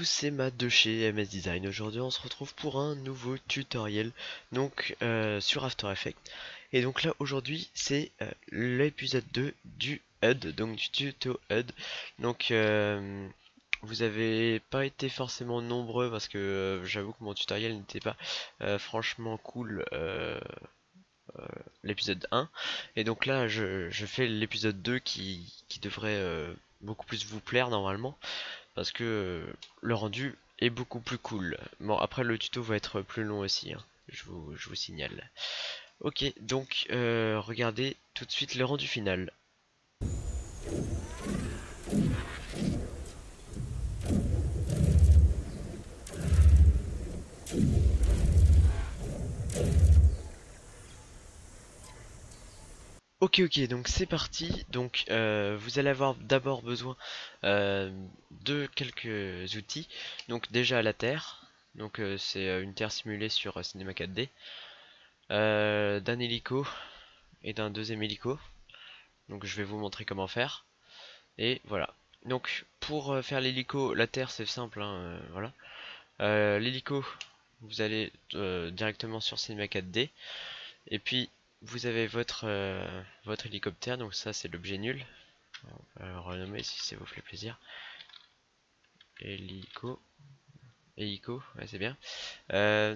tous, c'est Matt de chez MS Design. Aujourd'hui, on se retrouve pour un nouveau tutoriel sur After Effects. Et donc là, aujourd'hui, c'est l'épisode 2 du HUD, donc du tuto HUD. Donc, vous avez pas été forcément nombreux parce que j'avoue que mon tutoriel n'était pas franchement cool. L'épisode 1 et donc là je fais l'épisode 2 qui devrait beaucoup plus vous plaire normalement parce que le rendu est beaucoup plus cool. Bon, après le tuto va être plus long aussi, hein, je vous signale. Ok, donc regardez tout de suite le rendu final. Ok, donc c'est parti. Donc vous allez avoir d'abord besoin de quelques outils. Donc déjà la Terre. Donc c'est une Terre simulée sur Cinema 4D. D'un hélico et d'un deuxième hélico. Donc je vais vous montrer comment faire. Et voilà. Donc pour faire l'hélico, la Terre c'est simple, hein, voilà. L'hélico, vous allez directement sur Cinema 4D. Et puis vous avez votre hélicoptère, donc ça c'est l'objet nul. On va renommer si ça vous fait plaisir. Hélico. Hélico, ouais c'est bien. Euh,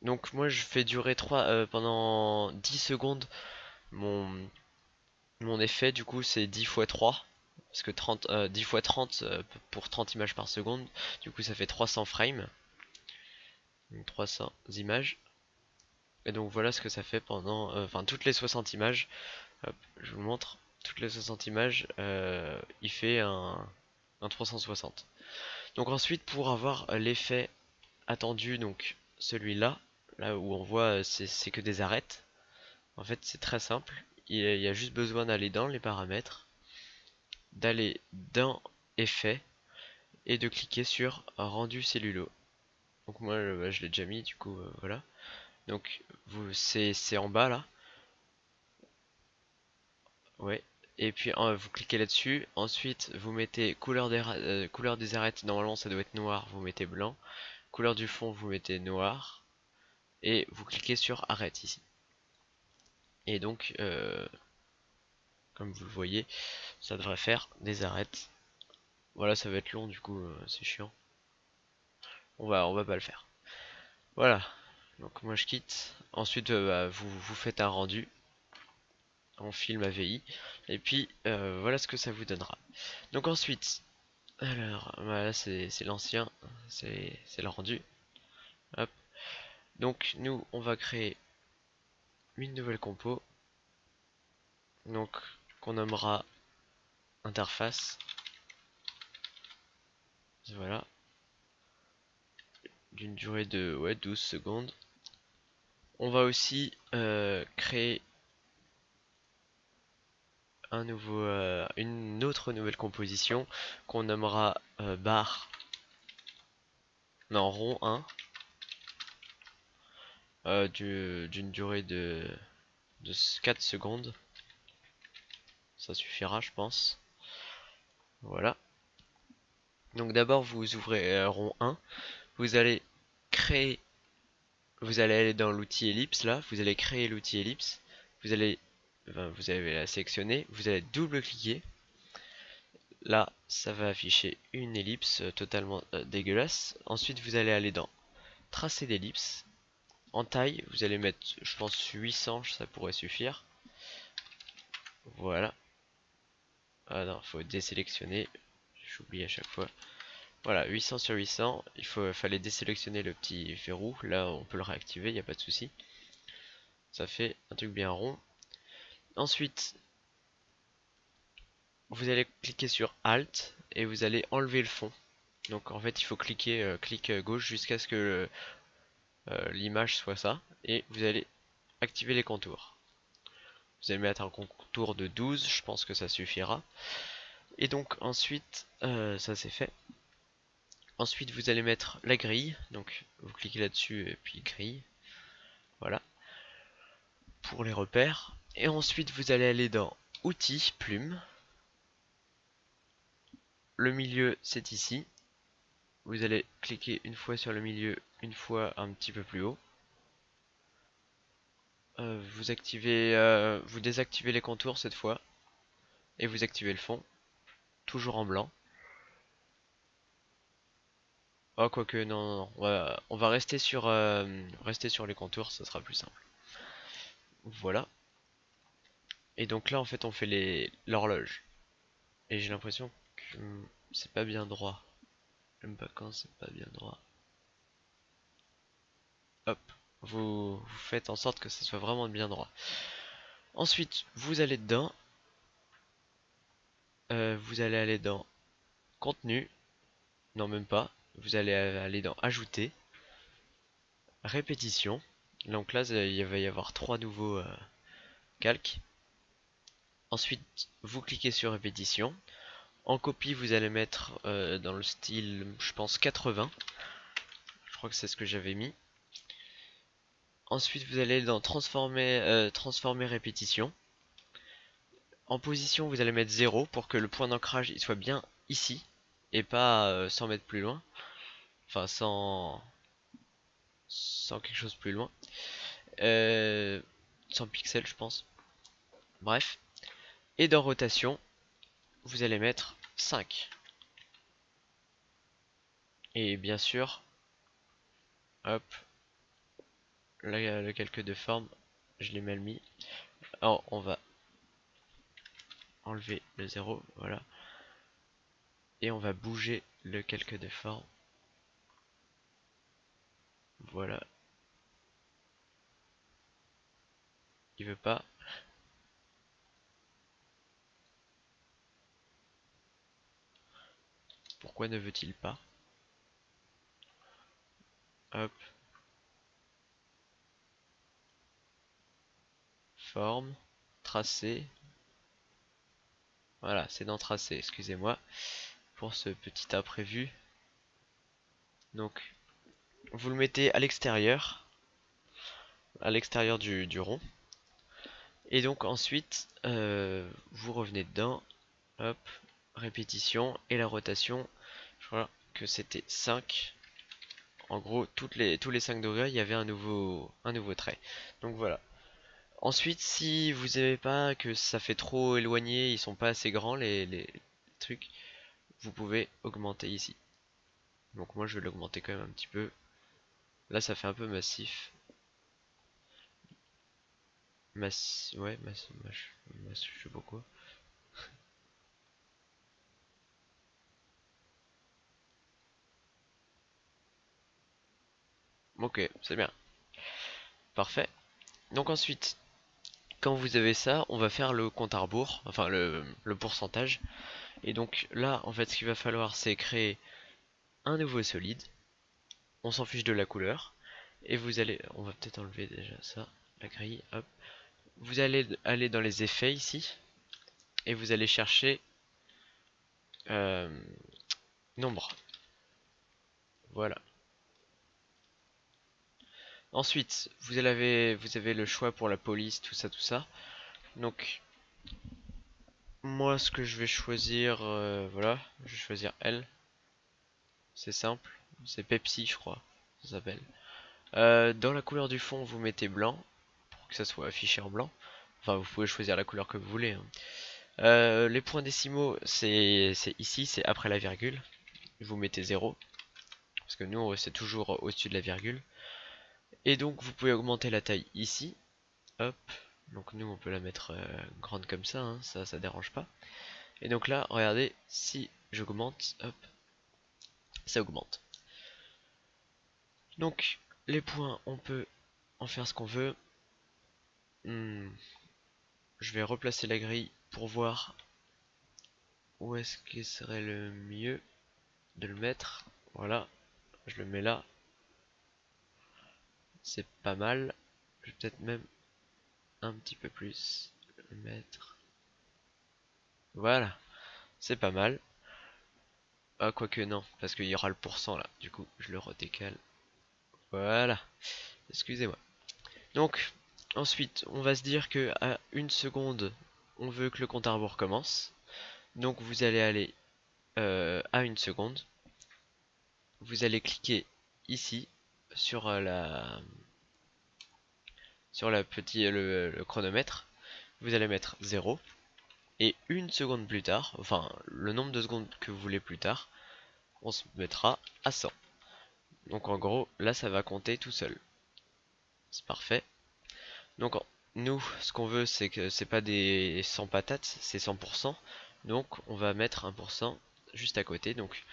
donc moi je fais durer pendant 10 secondes mon, mon effet, du coup c'est 10 fois 3. Parce que 10 fois 30 pour 30 images par seconde, du coup ça fait 300 frames. Donc 300 images. Et donc voilà ce que ça fait pendant, enfin toutes les 60 images. Hop, je vous montre. Toutes les 60 images, il fait un 360. Donc ensuite pour avoir l'effet attendu, donc celui-là, là où on voit c'est que des arêtes. En fait c'est très simple. Il y a juste besoin d'aller dans les paramètres, d'aller dans effet et de cliquer sur rendu cellulo. Donc moi je l'ai déjà mis, du coup voilà. Donc c'est en bas là. Ouais. Et puis vous cliquez là-dessus. Ensuite vous mettez couleur des arêtes. Normalement ça doit être noir. Vous mettez blanc. Couleur du fond vous mettez noir. Et vous cliquez sur arrête ici. Et donc comme vous le voyez, ça devrait faire des arêtes. Voilà, ça va être long du coup, c'est chiant. On va pas le faire. Voilà. Donc moi je quitte. Ensuite vous faites un rendu en film AVI. Et puis voilà ce que ça vous donnera. Donc ensuite, alors voilà c'est l'ancien, c'est le rendu. Hop. Donc nous on va créer une nouvelle compo. Donc qu'on nommera interface. Voilà. D'une durée de 12 secondes. On va aussi créer une autre nouvelle composition qu'on nommera bar, non rond 1, d'une durée de 4 secondes. Ça suffira je pense. Voilà. Donc d'abord vous ouvrez rond 1, vous allez créer, vous allez aller dans l'outil ellipse là, vous allez créer l'outil ellipse, vous allez la sélectionner, vous allez double-cliquer. Là, ça va afficher une ellipse totalement dégueulasse. Ensuite, vous allez aller dans tracer d'ellipse. En taille, vous allez mettre, je pense, 800, ça pourrait suffire. Voilà. Ah non, faut désélectionner. J'oublie à chaque fois. Voilà, 800 sur 800. Fallait désélectionner le petit verrou. Là, on peut le réactiver, il n'y a pas de souci. Ça fait un truc bien rond. Ensuite, vous allez cliquer sur Alt et vous allez enlever le fond. Donc en fait, il faut cliquer clic gauche jusqu'à ce que l'image soit ça. Et vous allez activer les contours. Vous allez mettre un contour de 12, je pense que ça suffira. Et donc ensuite, ça c'est fait. Ensuite, vous allez mettre la grille. Donc vous cliquez là-dessus et puis grille. Voilà. Pour les repères. Et ensuite, vous allez aller dans outils, plume. Le milieu, c'est ici. Vous allez cliquer une fois sur le milieu, une fois un petit peu plus haut. Vous désactivez les contours cette fois et vous activez le fond, toujours en blanc. Oh, quoique, non, non, non. On va rester sur les contours, ça sera plus simple. Voilà. Et donc là, en fait, on fait l'horloge. Et j'ai l'impression que c'est pas bien droit. J'aime pas quand c'est pas bien droit. Hop. Vous faites en sorte que ça soit vraiment bien droit. Ensuite, vous allez dedans. Vous allez aller dans contenu. Non, même pas. Vous allez aller dans ajouter. Répétition. Donc là, il va y avoir trois nouveaux calques. Ensuite, vous cliquez sur répétition. En copie, vous allez mettre dans le style, je pense, 80. Je crois que c'est ce que j'avais mis. Ensuite, vous allez dans transformer répétition. En position, vous allez mettre 0 pour que le point d'ancrage il soit bien ici et pas 100 mètres plus loin. Enfin, sans quelque chose plus loin. 100 pixels, je pense. Bref. Et dans rotation, vous allez mettre 5. Et bien sûr, hop, là, le calque de forme, je l'ai mal mis. Alors, on va enlever le 0, voilà. Et on va bouger le calque de forme. Voilà. Il veut pas. Pourquoi ne veut-il pas? Hop. Forme. Tracé. Voilà, c'est dans tracé, excusez-moi pour ce petit imprévu. Donc, vous le mettez à l'extérieur du rond. Et donc ensuite, vous revenez dedans. Hop, répétition et la rotation. Je crois que c'était 5. En gros, tous les 5 degrés, il y avait un nouveau trait. Donc voilà. Ensuite, si vous n'aimez pas que ça fait trop éloigné, ils sont pas assez grands les trucs, vous pouvez augmenter ici. Donc moi je vais l'augmenter quand même un petit peu. Là ça fait un peu massif. Ouais, je sais pas quoi. Ok, c'est bien. Parfait. Donc ensuite, quand vous avez ça, on va faire le compte à rebours, enfin le pourcentage. Et donc là, en fait, ce qu'il va falloir, c'est créer un nouveau solide. On s'en fiche de la couleur. Et vous allez, on va peut-être enlever déjà ça, la grille, hop. Vous allez aller dans les effets ici. Et vous allez chercher euh, nombre. Voilà. Ensuite, vous avez le choix pour la police, tout ça, tout ça. Donc, moi, ce que je vais choisir, voilà, je vais choisir L. C'est simple, c'est Pepsi, je crois, ça s'appelle. Dans la couleur du fond, vous mettez blanc, pour que ça soit affiché en blanc. Enfin, vous pouvez choisir la couleur que vous voulez, hein. Les points décimaux, c'est ici, c'est après la virgule. Vous mettez 0, parce que nous, c'est toujours au-dessus de la virgule. Et donc, vous pouvez augmenter la taille ici. Hop. Donc nous, on peut la mettre grande comme ça, hein, ça dérange pas. Et donc là, regardez, si j'augmente, hop, ça augmente. Donc, les points, on peut en faire ce qu'on veut. Je vais replacer la grille pour voir où est-ce qu'il serait le mieux de le mettre. Voilà, je le mets là. C'est pas mal. Je vais peut-être même un petit peu plus le mettre. Voilà, c'est pas mal. Ah, quoique non, parce qu'il y aura le pourcent là. Du coup, je le redécale. Voilà, excusez-moi. Donc, ensuite, on va se dire que à 1 seconde, on veut que le compte à rebours commence. Donc, vous allez aller à 1 seconde. vous allez cliquer ici sur le chronomètre. Vous allez mettre 0 et une seconde plus tard, enfin le nombre de secondes que vous voulez plus tard, on se mettra à 100. Donc en gros, là ça va compter tout seul. C'est parfait. Donc nous, ce qu'on veut, c'est que c'est pas des 100 patates, c'est 100%. Donc on va mettre 1% juste à côté. Donc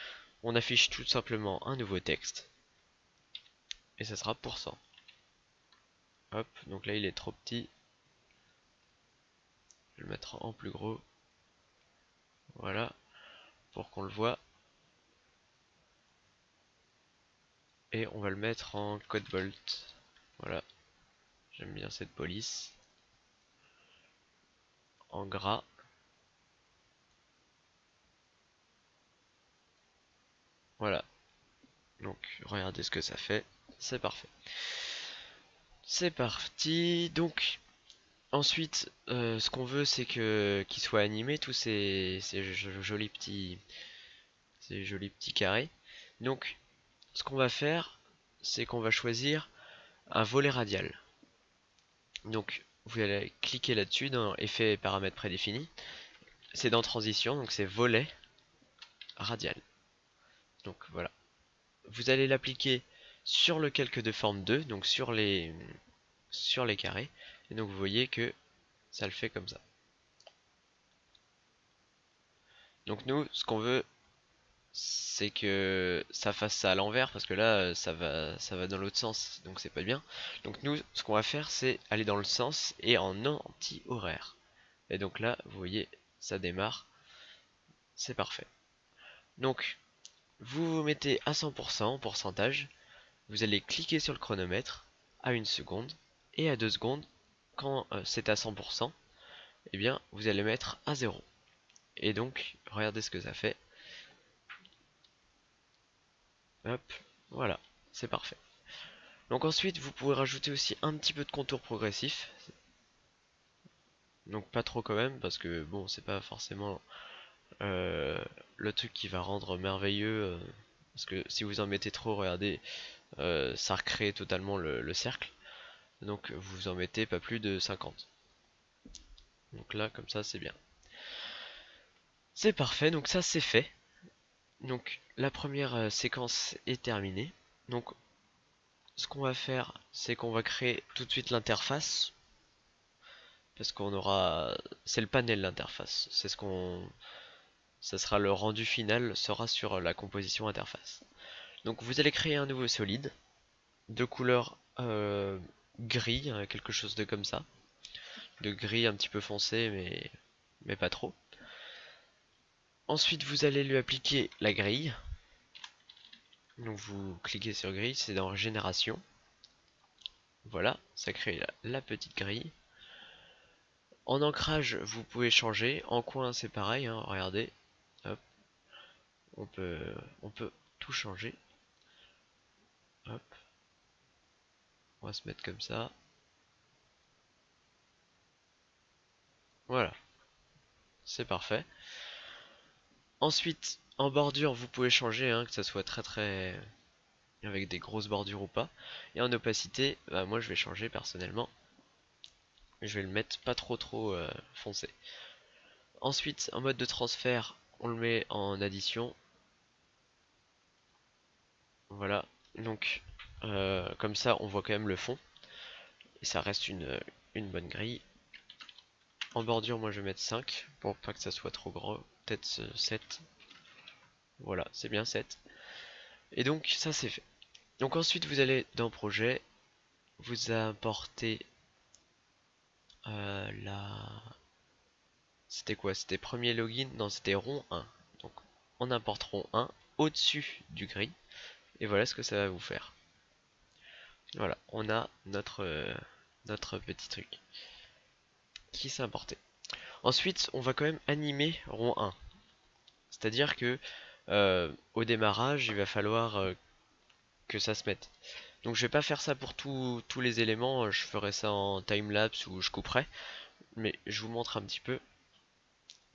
on affiche tout simplement un nouveau texte. Et ça sera %. Hop, donc là il est trop petit. Je vais le mettre en plus gros. Voilà, pour qu'on le voit. Et on va le mettre en code bolt. Voilà, j'aime bien cette police. En gras. Voilà, donc regardez ce que ça fait. C'est parfait. C'est parti. Donc ensuite, ce qu'on veut, c'est que qu'ils soient animés tous ces jolis petits carrés. Donc, ce qu'on va faire, c'est qu'on va choisir un volet radial. Donc, vous allez cliquer là-dessus dans Effet et paramètres prédéfinis. C'est dans Transition, donc c'est volet radial. Donc voilà. Vous allez l'appliquer sur le calque de forme 2, donc sur les carrés. Et donc vous voyez que ça le fait comme ça. Donc nous, ce qu'on veut, c'est que ça fasse ça à l'envers parce que là ça va dans l'autre sens, donc c'est pas bien. Donc nous, ce qu'on va faire, c'est aller dans le sens et en anti-horaire. Et donc là, vous voyez, ça démarre, c'est parfait. Donc vous vous mettez à 100% en pourcentage, vous allez cliquer sur le chronomètre à 1 seconde et à 2 secondes quand c'est à 100%, eh bien vous allez mettre à 0. Et donc regardez ce que ça fait. Hop, voilà, c'est parfait. Donc ensuite, vous pouvez rajouter aussi un petit peu de contour progressif. Donc pas trop quand même, parce que bon, c'est pas forcément euh, le truc qui va rendre merveilleux. Parce que si vous en mettez trop, regardez, ça recrée totalement le cercle. Donc vous en mettez pas plus de 50. Donc là, comme ça, c'est bien. C'est parfait, donc ça c'est fait. Donc la première séquence est terminée. Donc ce qu'on va faire, c'est qu'on va créer tout de suite l'interface. Parce qu'on aura, c'est le panel l'interface, c'est ce qu'on, ça sera le rendu final sera sur la composition interface. Donc vous allez créer un nouveau solide de couleur gris, hein, quelque chose de comme ça, de gris un petit peu foncé mais pas trop. Ensuite vous allez lui appliquer la grille. Donc vous cliquez sur grille, c'est dans génération. Voilà, ça crée la petite grille. En ancrage, vous pouvez changer. En coin, c'est pareil, hein, regardez. Hop, on peut, on peut tout changer. Hop, on va se mettre comme ça. Voilà, c'est parfait. Ensuite, en bordure, vous pouvez changer, hein, que ça soit très avec des grosses bordures ou pas. Et en opacité, bah, moi je vais changer personnellement. Je vais le mettre pas trop foncé. Ensuite, en mode de transfert, on le met en addition. Voilà, donc comme ça on voit quand même le fond. Et ça reste une bonne grille. En bordure, moi je vais mettre 5 pour pas que ça soit trop gros. Peut-être 7. Voilà, c'est bien 7. Et donc ça c'est fait. Donc ensuite vous allez dans projet, vous importez la... C'était quoi? C'était premier login? Non, c'était rond 1. Donc on importe rond 1 au-dessus du gris. Et voilà ce que ça va vous faire. Voilà, on a notre petit truc qui s'est importé. Ensuite, on va quand même animer rond 1. C'est-à-dire que au démarrage, il va falloir que ça se mette. Donc je vais pas faire ça pour tous les éléments, je ferai ça en timelapse ou je couperai, mais je vous montre un petit peu.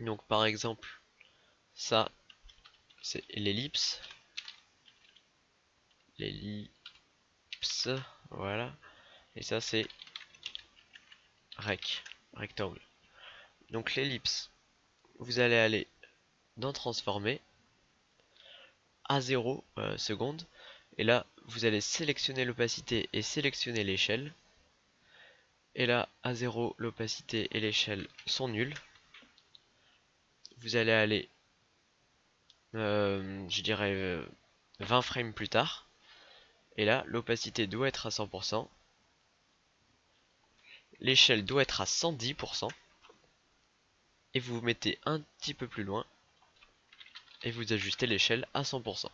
Donc par exemple, ça c'est l'ellipse. l'ellipse, voilà. Et ça c'est rectangle. Donc l'ellipse, vous allez aller dans transformer à 0 secondes. Et là, vous allez sélectionner l'opacité et sélectionner l'échelle. Et là, à 0, l'opacité et l'échelle sont nuls. Vous allez aller, je dirais, 20 frames plus tard. Et là, l'opacité doit être à 100%. L'échelle doit être à 110%. Et vous vous mettez un petit peu plus loin. Et vous ajustez l'échelle à 100%.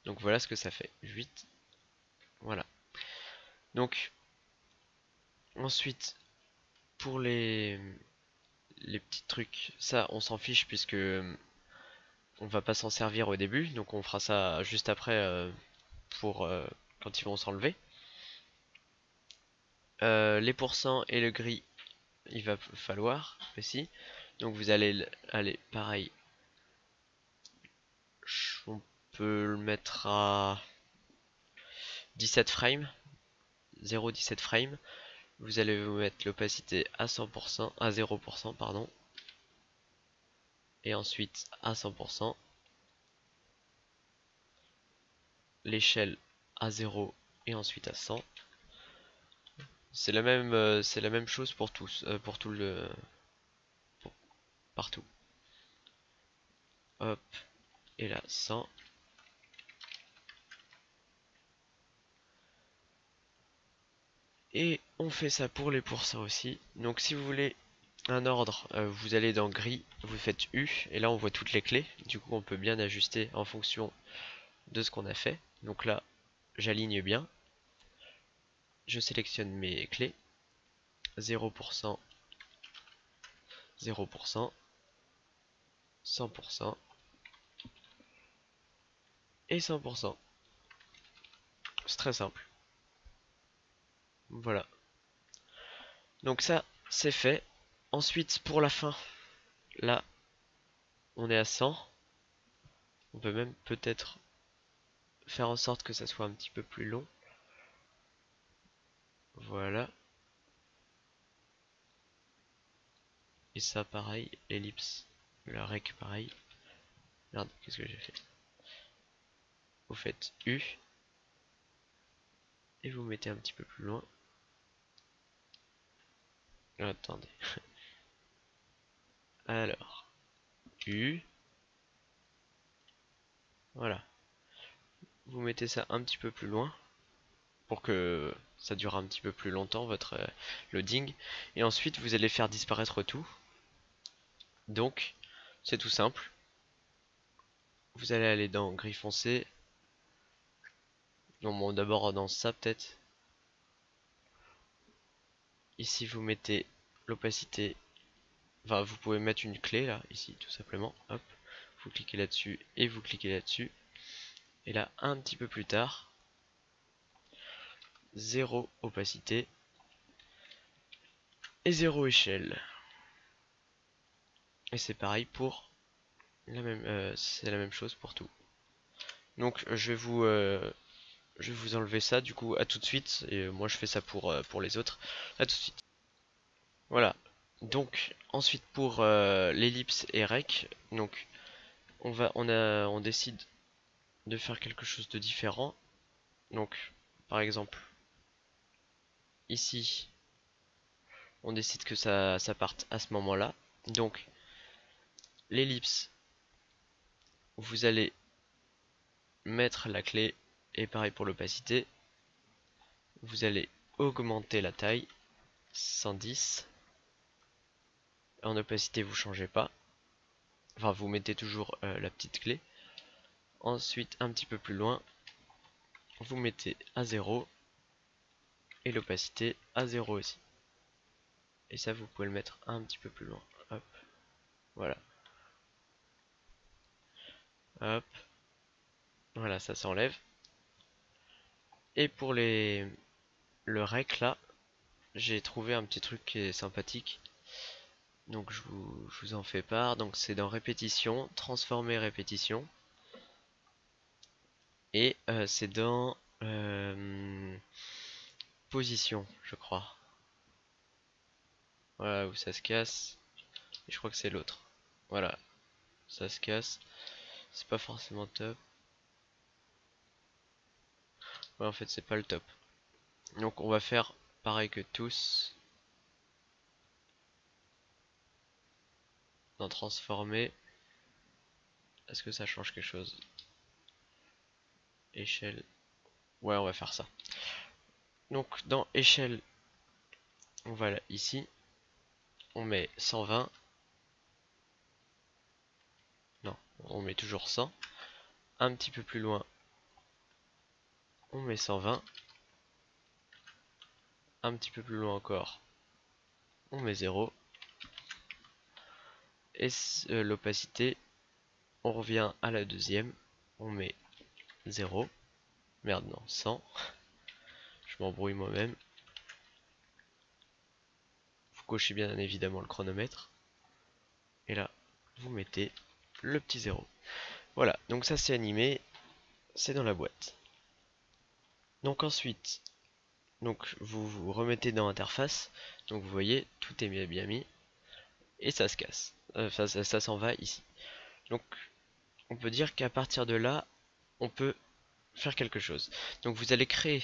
Donc voilà ce que ça fait. 8. Voilà. Donc, ensuite, pour les petits trucs, ça on s'en fiche puisque on va pas s'en servir au début. Donc on fera ça juste après pour quand ils vont s'enlever. Les pourcents et le gris, il va falloir aussi. Donc vous allez aller pareil. On peut le mettre à 17 frames. 0,17 frames. Vous allez vous mettre l'opacité à 100%, à 0%, pardon. Et ensuite à 100%. L'échelle à 0 et ensuite à 100. C'est la même chose pour tous, pour tout le, pour- partout. Hop, et là 100. Et on fait ça pour les pourcents aussi. Donc si vous voulez un ordre, vous allez dans gris, vous faites U, et là on voit toutes les clés. Du coup on peut bien ajuster en fonction de ce qu'on a fait. Donc là, j'aligne bien. Je sélectionne mes clés. 0%, 0%, 100% et 100%. C'est très simple. Voilà. Donc ça, c'est fait. Ensuite, pour la fin, là, on est à 100. On peut même peut-être faire en sorte que ça soit un petit peu plus long. Voilà. Et ça, pareil, l'ellipse, la rec, pareil. Merde, qu'est-ce que j'ai fait? Vous faites U. Et vous mettez un petit peu plus loin. Attendez. Alors, U. Voilà. Vous mettez ça un petit peu plus loin pour que ça dure un petit peu plus longtemps votre loading. Et ensuite, vous allez faire disparaître tout. Donc, c'est tout simple. Vous allez aller dans gris foncé. Non, bon, d'abord dans ça peut-être. Ici, vous mettez l'opacité. Enfin, vous pouvez mettre une clé là, ici, tout simplement. Hop, vous cliquez là-dessus et vous cliquez là-dessus. Et là, un petit peu plus tard, 0 opacité et 0 échelle. Et c'est pareil pour la même, c'est la même chose pour tout. Donc, je vais vous enlever ça. Du coup, à tout de suite. Et moi, je fais ça pour les autres. À tout de suite. Voilà. Donc, ensuite pour l'ellipse et rec. Donc, on décide de faire quelque chose de différent. Donc, par exemple, ici, on décide que ça parte à ce moment-là. Donc, l'ellipse, vous allez mettre la clé, et pareil pour l'opacité. Vous allez augmenter la taille, 110. En opacité, vous changez pas. Enfin, vous mettez toujours la petite clé. Ensuite, un petit peu plus loin, vous mettez à 0 et l'opacité à 0 aussi. Et ça, vous pouvez le mettre un petit peu plus loin. Hop, voilà. Hop, voilà, ça s'enlève. Et pour le rec là, j'ai trouvé un petit truc qui est sympathique. Donc je vous en fais part. Donc c'est dans répétition, transformer répétition. Et c'est dans position, je crois. Voilà, où ça se casse. Et je crois que c'est l'autre. Voilà, ça se casse. C'est pas forcément top. Ouais, en fait, c'est pas le top. Donc, on va faire pareil que tous. Dans transformer. Est-ce que ça change quelque chose? Échelle. Ouais, on va faire ça. Donc, dans échelle, on va là, ici. On met 120. Non, on met toujours 100. Un petit peu plus loin, on met 120. Un petit peu plus loin encore, on met 0. Et l'opacité, on revient à la deuxième. On met 0. Merde, non, 100. Je m'embrouille moi-même. Vous cochez bien évidemment le chronomètre. Et là, vous mettez le petit 0. Voilà, donc ça c'est animé. C'est dans la boîte. Donc ensuite, vous vous remettez dans l'interface. Donc vous voyez, tout est bien mis. Et ça se casse. Ça s'en va ici. Donc on peut dire qu'à partir de là, on peut faire quelque chose. Donc vous allez créer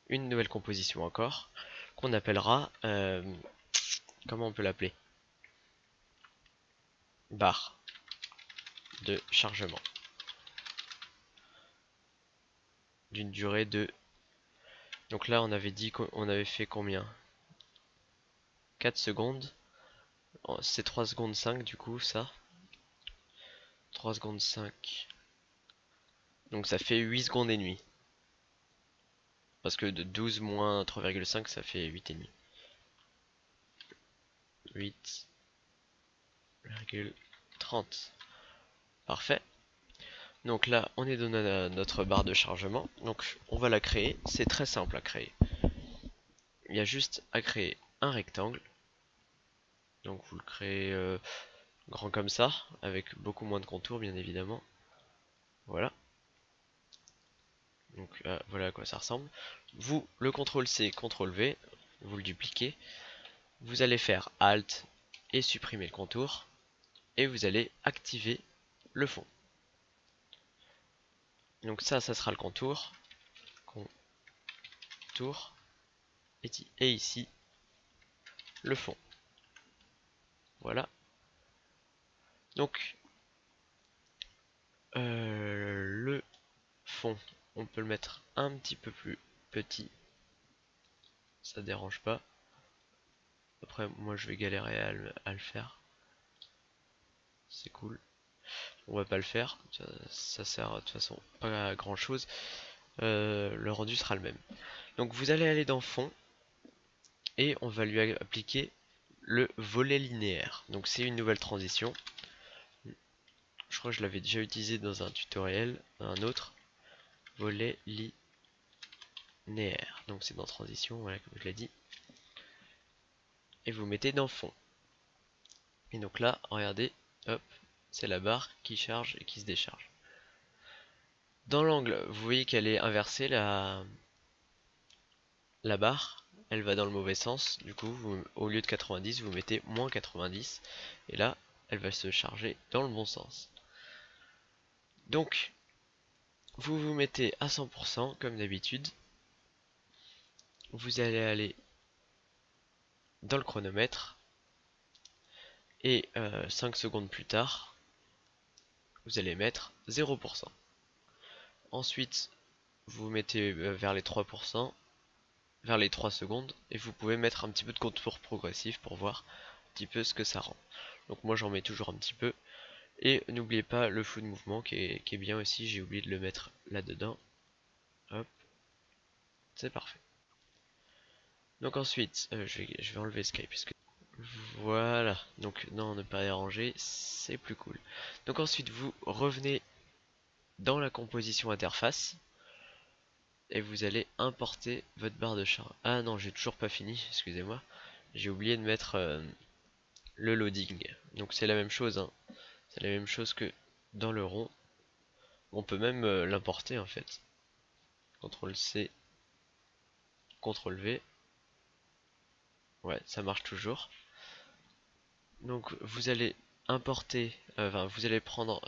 une nouvelle composition encore, qu'on appellera, comment on peut l'appeler? Barre de chargement. D'une durée de... Donc là on avait dit qu'on avait fait combien? 4 secondes. C'est 3 secondes 5 du coup ça. 3 secondes 5. Donc ça fait 8 secondes et demie. Parce que de 12 moins 3,5 ça fait 8 et demi. 8,30. Parfait. Donc là, on est dans notre barre de chargement. Donc on va la créer. C'est très simple à créer. Il y a juste à créer un rectangle. Donc vous le créez grand comme ça, avec beaucoup moins de contours bien évidemment. Voilà. Donc voilà à quoi ça ressemble. Vous, le CTRL C, CTRL V, vous le dupliquez. Vous allez faire Alt et supprimer le contour. Et vous allez activer le fond. Donc ça sera le contour. Contour. Et ici, le fond. Voilà. Donc, le fond, on peut le mettre un petit peu plus petit. Ça dérange pas. Après, moi, je vais galérer à le faire. C'est cool. On va pas le faire. Ça sert de toute façon pas à grand chose. Le rendu sera le même. Donc, vous allez aller dans fond. Et on va lui appliquer le volet linéaire. Donc, c'est une nouvelle transition. Je crois que je l'avais déjà utilisé dans un tutoriel. Un autre. Volet linéaire. Donc, c'est dans transition. Voilà, comme je l'ai dit. Et vous mettez dans fond. Et donc là, regardez, hop, c'est la barre qui charge et qui se décharge. Dans l'angle, vous voyez qu'elle est inversée, la barre, elle va dans le mauvais sens. Du coup, au lieu de 90, vous mettez moins 90. Et là, elle va se charger dans le bon sens. Donc, vous vous mettez à 100% comme d'habitude. Vous allez aller dans le chronomètre. Et 5 secondes plus tard, vous allez mettre 0%. Ensuite, vous mettez vers les 3%, vers les 3 secondes, et vous pouvez mettre un petit peu de contour progressif pour voir un petit peu ce que ça rend. Donc moi j'en mets toujours un petit peu. Et n'oubliez pas le flou de mouvement qui est bien aussi, j'ai oublié de le mettre là-dedans. Hop, c'est parfait. Donc ensuite, je vais enlever Skype. Voilà, donc non, ne pas déranger, c'est plus cool. Donc ensuite, vous revenez dans la composition interface. Et vous allez importer votre barre de charge. Ah non, j'ai toujours pas fini, excusez-moi. J'ai oublié de mettre le loading. Donc c'est la même chose, hein. C'est la même chose que dans le rond. On peut même l'importer en fait. CTRL C, CTRL V. Ouais, ça marche toujours. Donc vous allez importer, enfin vous allez prendre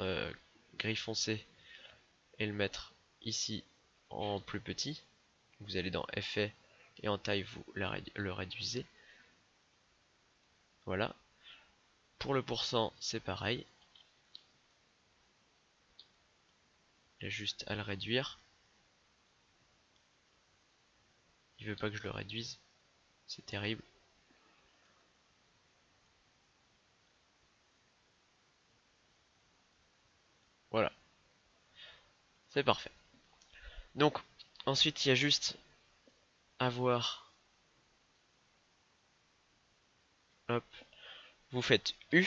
gris foncé et le mettre ici en plus petit. Vous allez dans Effet et en taille vous le réduisez. Voilà. Pour le pourcent c'est pareil. Il y a juste à le réduire. Il veut pas que je le réduise. C'est terrible. Voilà. C'est parfait. Donc ensuite il y a juste à voir. Hop. Vous faites U.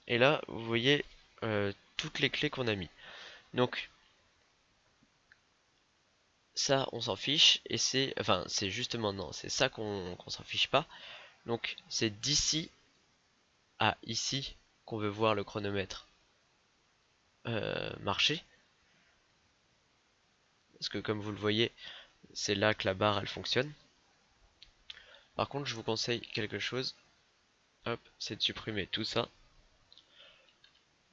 Et là vous voyez toutes les clés qu'on a mis. Donc ça on s'en fiche et c'est justement non, c'est ça qu'on s'en fiche pas. Donc c'est d'ici à ici qu'on veut voir le chronomètre marcher, parce que comme vous le voyez c'est là que la barre elle fonctionne. Par contre je vous conseille quelque chose, hop, c'est de supprimer tout ça.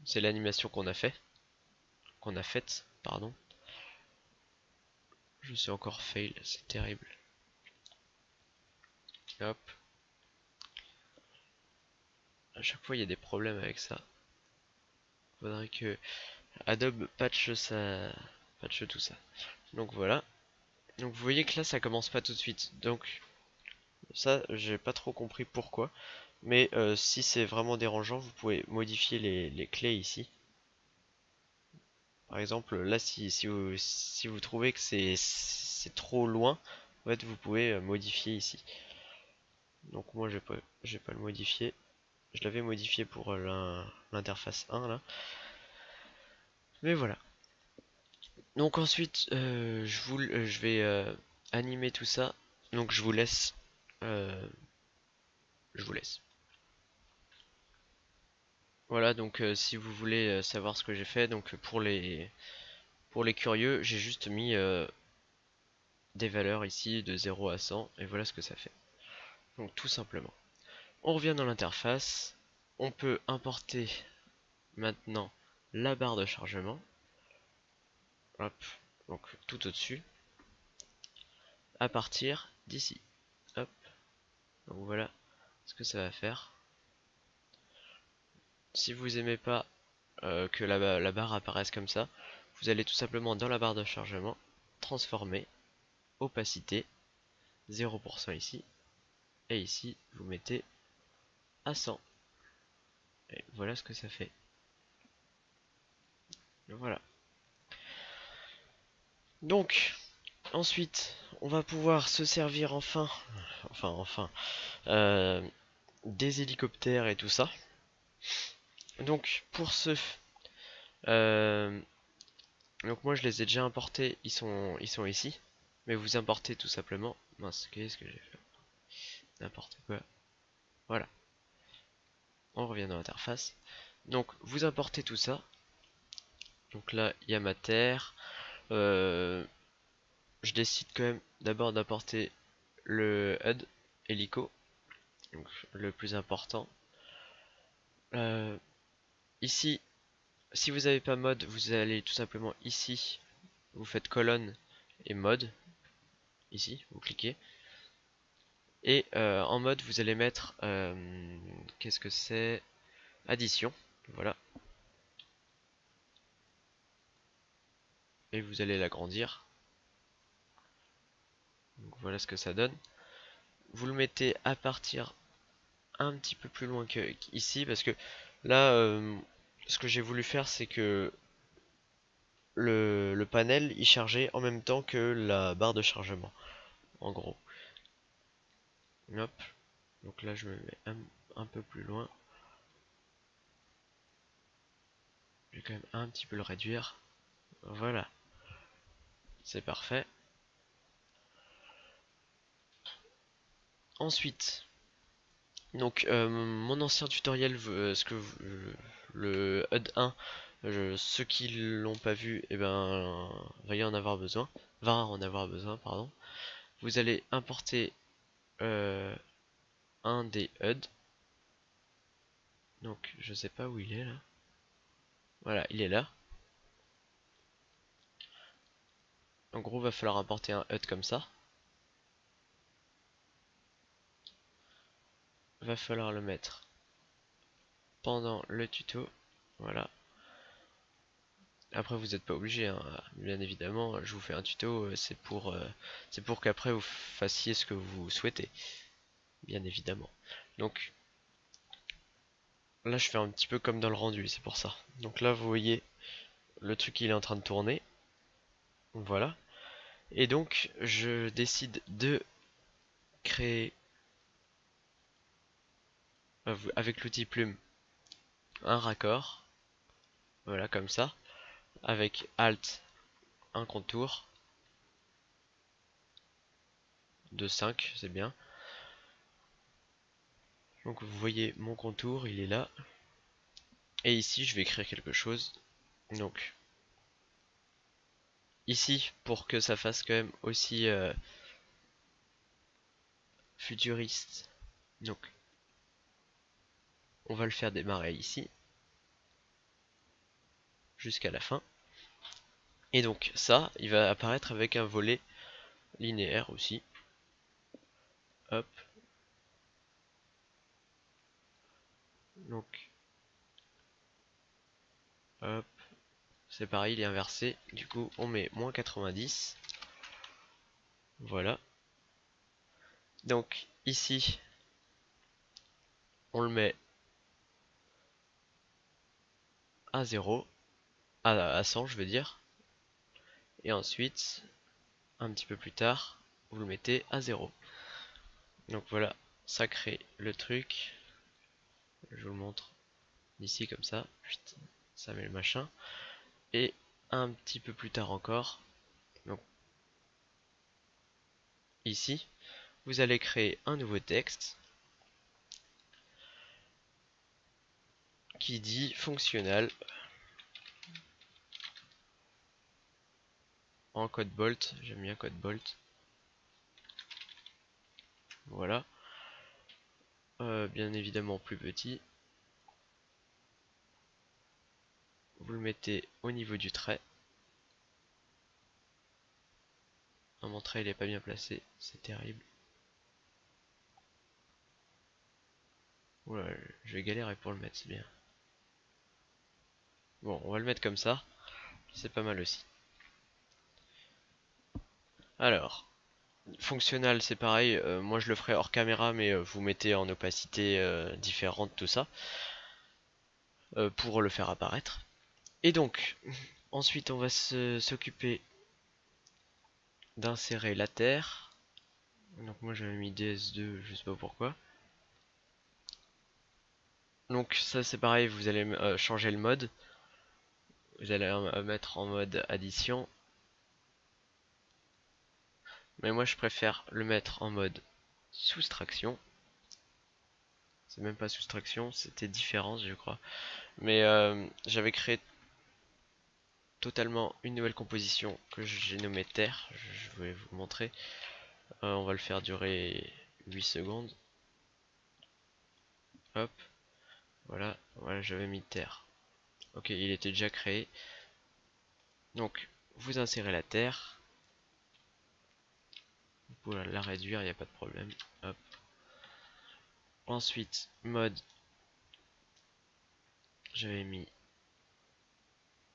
C'est l'animation qu'on a faite, pardon. Je suis encore fail, c'est terrible. Hop, à chaque fois il y a des problèmes avec ça. Faudrait que Adobe patche tout ça. Donc voilà. Donc vous voyez que là ça commence pas tout de suite. Donc ça j'ai pas trop compris pourquoi. Mais si c'est vraiment dérangeant, vous pouvez modifier les clés ici. Par exemple, là si vous trouvez que c'est trop loin, en fait vous pouvez modifier ici. Donc moi je vais pas le modifier. Je l'avais modifié pour l'interface 1 là. Mais voilà. Donc ensuite je vais animer tout ça. Donc euh, je vous laisse. Voilà, donc si vous voulez savoir ce que j'ai fait, donc pour les curieux, j'ai juste mis des valeurs ici de 0 à 100 et voilà ce que ça fait. Donc tout simplement. On revient dans l'interface. On peut importer maintenant la barre de chargement. Hop, donc tout au-dessus. À partir d'ici. Hop, donc voilà ce que ça va faire. Si vous aimez pas que la barre apparaisse comme ça, vous allez tout simplement dans la barre de chargement, transformer, opacité, 0% ici, et ici vous mettez à 100. Et voilà ce que ça fait. Voilà. Donc, ensuite, on va pouvoir se servir enfin, euh, des hélicoptères et tout ça. Donc, pour ce, euh, donc moi je les ai déjà importés, ils sont ici. Mais vous importez tout simplement. Mince, qu'est-ce que j'ai fait? N'importe quoi. Voilà. On revient dans l'interface. Donc, vous importez tout ça. Donc là, il y a ma terre. Euh, je décide quand même d'abord d'apporter le HUD hélico, donc le plus important. Euh, ici, si vous n'avez pas mode, vous allez tout simplement ici, vous faites colonne et mode, ici, vous cliquez. Et en mode, vous allez mettre, qu'est-ce que c'est? Addition, voilà. Et vous allez l'agrandir. Donc voilà ce que ça donne. Vous le mettez à partir un petit peu plus loin qu'ici, parce que là, ce que j'ai voulu faire, c'est que le panel il chargeait en même temps que la barre de chargement, en gros. Hop. Donc là, je me mets un peu plus loin. Je vais quand même un petit peu le réduire. Voilà. C'est parfait. Ensuite, donc mon ancien tutoriel, le HUD 1 Ceux qui l'ont pas vu, eh ben, va y en avoir besoin. Va en avoir besoin, pardon. Vous allez importer un des HUD. Donc, je sais pas où il est là. Voilà, il est là. En gros, va falloir importer un HUD comme ça. Va falloir le mettre pendant le tuto. Voilà. Après, vous n'êtes pas obligé, hein. Bien évidemment. Je vous fais un tuto, c'est pour qu'après vous fassiez ce que vous souhaitez, bien évidemment. Donc là, je fais un petit peu comme dans le rendu, c'est pour ça. Donc là, vous voyez, le truc il est en train de tourner. Voilà. Et donc, je décide de créer avec l'outil plume un raccord. Voilà, comme ça. Avec Alt, un contour de 5, c'est bien. Donc vous voyez mon contour, il est là. Et ici, je vais écrire quelque chose. Donc, ici, pour que ça fasse quand même aussi futuriste. Donc, on va le faire démarrer ici, jusqu'à la fin. Et donc, ça, il va apparaître avec un volet linéaire aussi. Hop. Donc, hop. C'est pareil, il est inversé. Du coup, on met moins 90. Voilà. Donc, ici, on le met à 0. À 100, je veux dire. Et ensuite, un petit peu plus tard, vous le mettez à 0. Donc voilà, ça crée le truc. Je vous le montre d'ici comme ça. Ça met le machin. Et un petit peu plus tard encore, donc ici, vous allez créer un nouveau texte qui dit fonctionnal en code bolt. J'aime bien code bolt. Voilà. Bien évidemment plus petit. Vous le mettez au niveau du trait. Non, mon trait il est pas bien placé, c'est terrible. Oula, je vais galérer pour le mettre, c'est bien. Bon, on va le mettre comme ça. C'est pas mal aussi. Alors, fonctionnal, c'est pareil. Moi, je le ferai hors caméra, mais vous mettez en opacité différente tout ça pour le faire apparaître. Et donc, ensuite, on va s'occuper d'insérer la terre. Donc moi j'avais mis DS2, je sais pas pourquoi. Donc ça c'est pareil, vous allez changer le mode. Vous allez mettre en mode addition. Mais moi je préfère le mettre en mode soustraction. C'est même pas soustraction, c'était différence je crois. Mais j'avais créé totalement une nouvelle composition que j'ai nommée terre. Je vais vous montrer. On va le faire durer 8 secondes. Hop, voilà, voilà j'avais mis terre. Ok, il était déjà créé. Donc vous insérez la terre. Vous pouvez la réduire, il n'y a pas de problème. Hop. Ensuite, mode, j'avais mis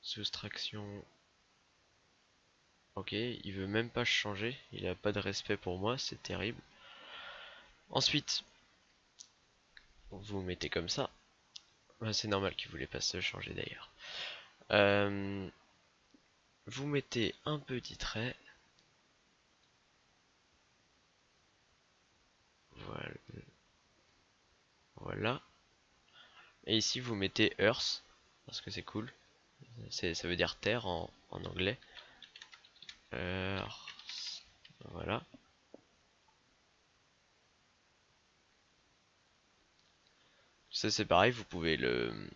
soustraction. Ok, il veut même pas changer, il a pas de respect pour moi, c'est terrible. Ensuite, vous mettez comme ça. C'est normal qu'il voulait pas se changer d'ailleurs. Vous mettez un petit trait. Voilà. Voilà. Et ici vous mettez Earth, parce que c'est cool. Ça veut dire terre en anglais. Earth. Voilà. Ça c'est pareil, vous pouvez le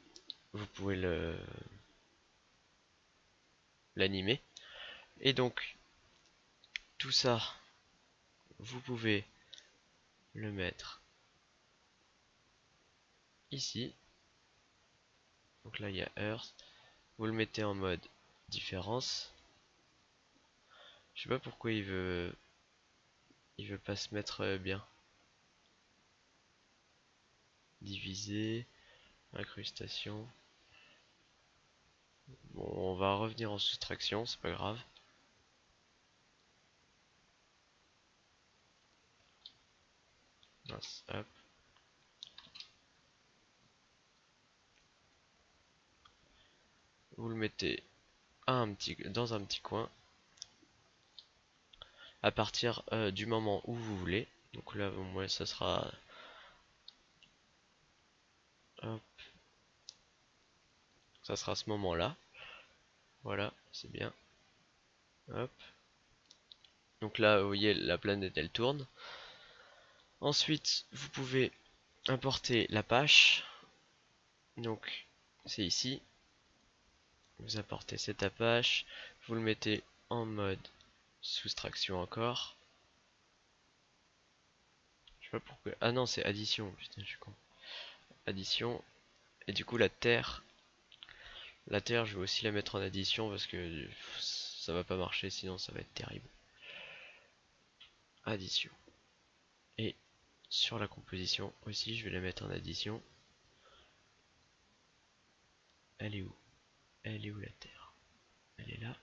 l'animer. Et donc tout ça, vous pouvez le mettre ici. Donc là il y a Earth. Vous le mettez en mode différence. Je sais pas pourquoi il veut pas se mettre bien. Diviser, incrustation. Bon, on va revenir en soustraction, c'est pas grave. Mince, hop. Vous le mettez dans un petit coin à partir du moment où vous voulez. Donc là, moi, ça sera, hop, ça sera ce moment-là. Voilà, c'est bien. Hop. Donc là, vous voyez, la planète elle tourne. Ensuite, vous pouvez importer l'Apache. Donc, c'est ici. Vous importez cet Apache. Vous le mettez en mode soustraction encore. Je sais pas pourquoi. Ah non, c'est addition. Putain, je suis con. Addition. Et du coup, la Terre, je vais aussi la mettre en addition parce que ça va pas marcher, sinon ça va être terrible. Addition. Et sur la composition aussi, je vais la mettre en addition. Elle est où? Elle est où la Terre? Elle est là.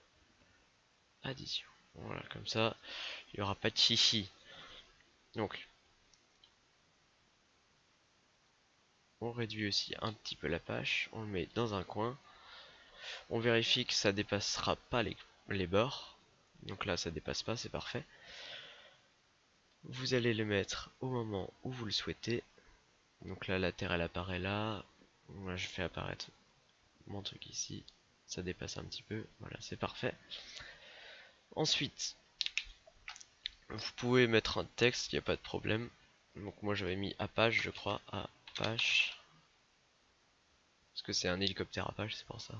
Addition. Voilà, comme ça, il n'y aura pas de chichi. Donc, on réduit aussi un petit peu la page. On le met dans un coin. On vérifie que ça dépassera pas les bords. Donc là, ça dépasse pas, c'est parfait. Vous allez le mettre au moment où vous le souhaitez. Donc là, la Terre, elle apparaît là. Moi, je fais apparaître mon truc ici. Ça dépasse un petit peu. Voilà, c'est parfait. Ensuite, vous pouvez mettre un texte, il n'y a pas de problème. Donc moi, j'avais mis Apache, je crois. Apache. Parce que c'est un hélicoptère Apache, c'est pour ça.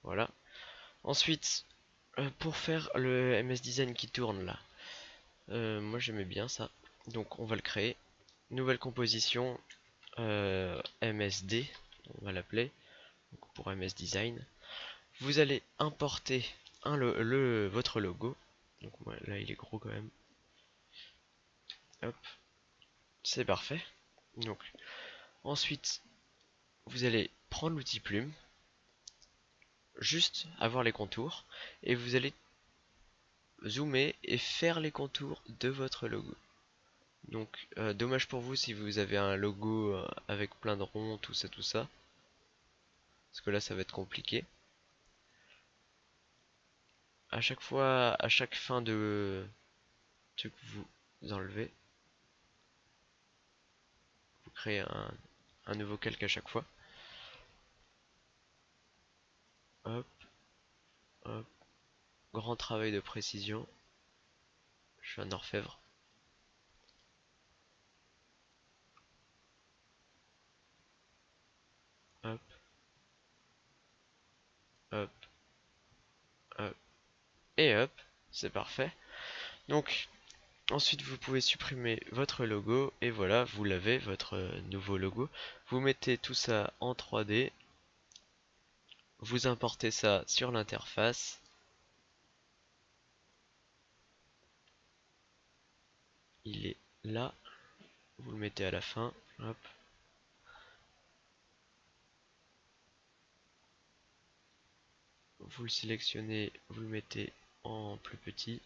Voilà. Ensuite, pour faire le MS Design qui tourne là, moi j'aimais bien ça. Donc on va le créer. Nouvelle composition, MSD, on va l'appeler, pour MS Design. Vous allez importer votre logo. Donc là il est gros quand même. Hop, c'est parfait. Donc ensuite, vous allez prendre l'outil plume, juste avoir les contours, et vous allez zoomer et faire les contours de votre logo. Donc dommage pour vous si vous avez un logo avec plein de ronds, tout ça, parce que là ça va être compliqué. À chaque fois, à chaque fin de truc vous enlevez, vous créez un nouveau calque à chaque fois. Hop, hop, grand travail de précision. Je suis un orfèvre. Hop, hop, hop, et hop, c'est parfait. Donc ensuite vous pouvez supprimer votre logo et voilà, vous l'avez, votre nouveau logo. Vous mettez tout ça en 3D. Vous importez ça sur l'interface. Il est là. Vous le mettez à la fin. Hop. Vous le sélectionnez, vous le mettez en plus petit.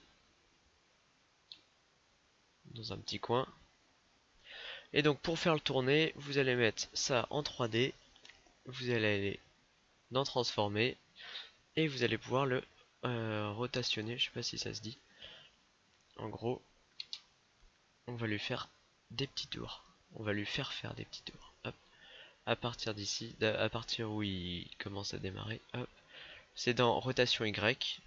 Dans un petit coin. Et donc pour faire le tourner, vous allez mettre ça en 3D. Vous allez aller dans transformer. Et vous allez pouvoir le rotationner. Je sais pas si ça se dit. En gros, on va lui faire des petits tours. On va lui faire des petits tours. Hop. À partir d'ici, à partir où il commence à démarrer, hop. C'est dans rotation Y.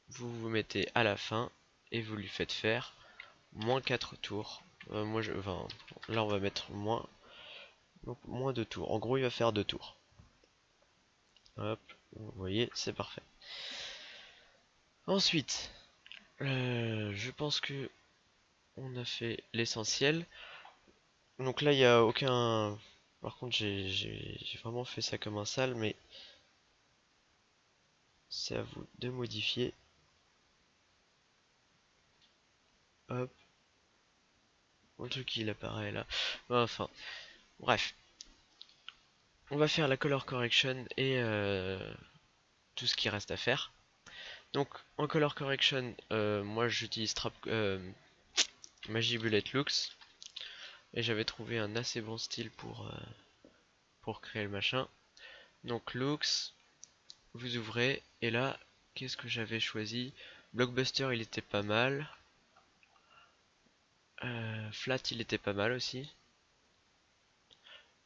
Vous vous mettez à la fin et vous lui faites faire moins 4 tours. Enfin, là on va mettre moins. Donc moins 2 tours. En gros il va faire 2 tours. Hop, vous voyez, c'est parfait. Ensuite, je pense que on a fait l'essentiel. Donc là, il n'y a aucun... Par contre, j'ai vraiment fait ça comme un sale, mais c'est à vous de modifier. Hop, le truc il apparaît là. Enfin, bref. On va faire la color correction et tout ce qui reste à faire. Donc, en color correction, moi j'utilise Magic Bullet Looks. Et j'avais trouvé un assez bon style pour créer le machin. Donc, Looks, vous ouvrez, et là, qu'est-ce que j'avais choisi? Blockbuster, il était pas mal. Flat, il était pas mal aussi.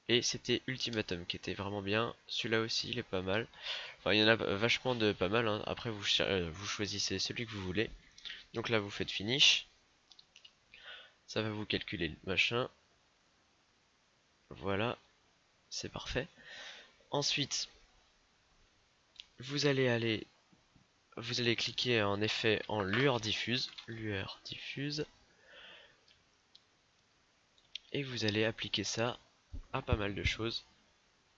Et c'était Ultimatum qui était vraiment bien. Celui-là aussi, il est pas mal. Enfin, il y en a vachement de pas mal, hein. Après, vous choisissez celui que vous voulez. Donc là, vous faites Finish. Ça va vous calculer le machin. Voilà, c'est parfait. Ensuite, vous allez cliquer en effet en lueur diffuse, et vous allez appliquer ça à pas mal de choses.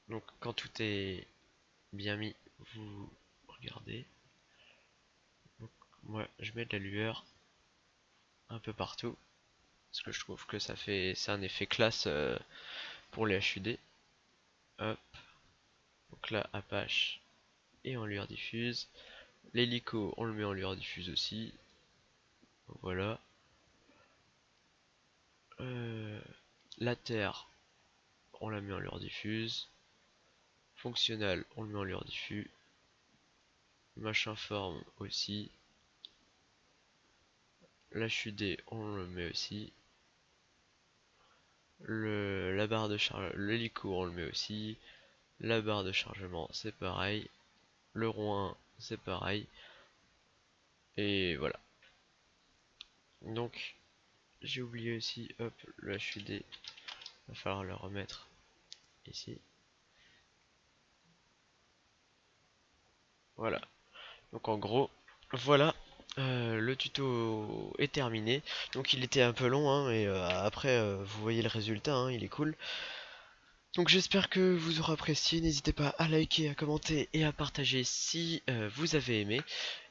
Donc quand tout est bien mis, vous regardez. Donc, moi, je mets de la lueur un peu partout parce que je trouve que c'est un effet classe pour les HUD. Hop, donc là, Apache et en lueur diffuse. L'hélico, on le met en lueur diffuse aussi. Voilà. Euh, la Terre, on la met en lueur diffuse. Fonctionnal, on le met en lueur diffus. Machin forme aussi. L'HUD, on le met aussi. La barre de charge, l'hélico, on le met aussi. La barre de chargement, c'est pareil. Le rond 1, c'est pareil. Et voilà. Donc, j'ai oublié aussi, hop, le HUD. Va falloir le remettre ici. Voilà. Donc en gros, voilà, le tuto est terminé. Donc il était un peu long, hein, mais après vous voyez le résultat, hein, il est cool. Donc j'espère que vous aurez apprécié. N'hésitez pas à liker, à commenter et à partager si vous avez aimé.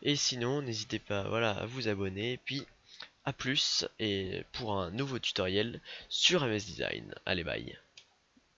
Et sinon, n'hésitez pas, voilà, à vous abonner. Et puis à plus et pour un nouveau tutoriel sur MS Design. Allez, bye.